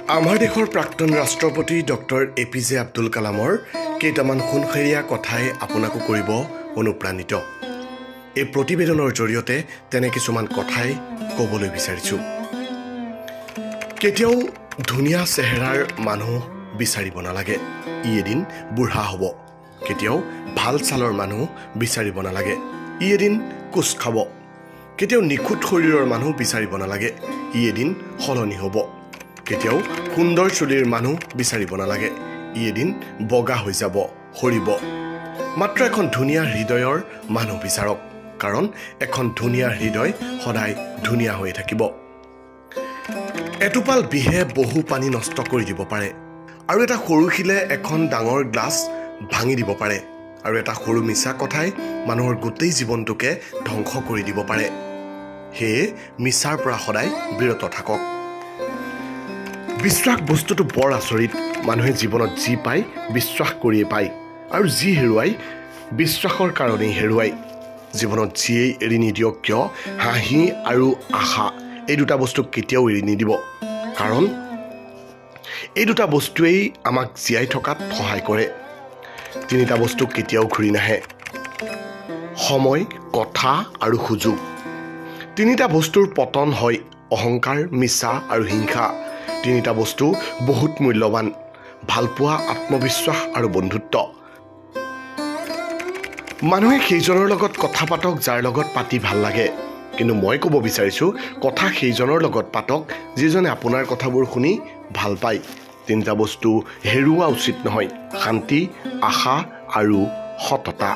আমাৰ দেশৰ প্ৰাক্তন ৰাষ্ট্ৰপতি ডক্টৰ APJ আব্দুল কালামৰ কেইটামান খুনখেৰীয়া কথাই আপোনাকো কৰিব অনুপ্ৰাণিত। এই প্ৰতিবেদনৰ জৰিয়তে তেনে কিছুমান কথাই ক'বলৈ বিচাৰিছোঁ। কেতিয়াও ধুনীয়া চেহেৰাৰ মানুহ বিচাৰিব নালাগে, ই এদিন বুঢ়া হ'ব। কেতিয়াও ভাল ছালৰ মানুহ বিচাৰিব নালাগে, ই এদিন কোচ খাব। কেতিয়াও নিখুঁত শৰীৰৰ মানুহ বিচাৰিব নালাগে, ই এদিন সলনি হ'ব। কেতিয়াও সুন্দৰ চুলিৰ মানুহ বিচাৰিব নালাগে, ই এদিন বগা হৈ যাব, সৰিব। মাত্ৰ এখন ধুনীয়া হৃদয়ৰ মানুহ বিচাৰক, কাৰণ এখন ধুনীয়া হৃদয় সদায় ধুনীয়া হৈ থাকিব। এটোপাল বিহে বহু পানী নষ্ট কৰি দিব পাৰে, আৰু এটা সৰু শিলে এখন ডাঙৰ গ্লাছ ভাঙি দিব পাৰে, আৰু এটা সৰু মিছা কথাই মানুহৰ গোটেই জীৱনটোকে ধ্বংস কৰি দিব পাৰে। সেয়ে মিছাৰ পৰা সদায় বিৰত থাকক। বিশ্বাস বস্তুটো বৰ আচৰিত। মানুহে জীৱনত যি পায় বিশ্বাস কৰিয়ে পায়, আৰু যি হেৰুৱাই বিশ্বাসৰ কাৰণেই হেৰুৱাই। জীৱনত যিয়েই এৰি নিদিয়ক কিয়, হাঁহি আৰু আশা এই দুটা বস্তু কেতিয়াও এৰি নিদিব, কাৰণ এই দুটা বস্তুৱেই আমাক জীয়াই থকাত সহায় কৰে। তিনিটা বস্তু কেতিয়াও ঘূৰি নাহে: সময়, কথা আৰু সুযোগ। তিনিটা বস্তুৰ পতন হয়: অহংকাৰ, মিছা আৰু হিংসা। তিনিটা বস্তু বহুত মূল্যৱান: ভালপোৱা, আত্মবিশ্বাস আৰু বন্ধুত্ব। মানুহে সেইজনৰ লগত কথা পাতক যাৰ লগত পাতি ভাল লাগে, কিন্তু মই ক'ব বিচাৰিছোঁ, কথা সেইজনৰ লগত পাতক যিজনে আপোনাৰ কথাবোৰ শুনি ভাল পায়। তিনিটা বস্তু হেৰুওৱা উচিত নহয়: শান্তি, আশা আৰু সততা।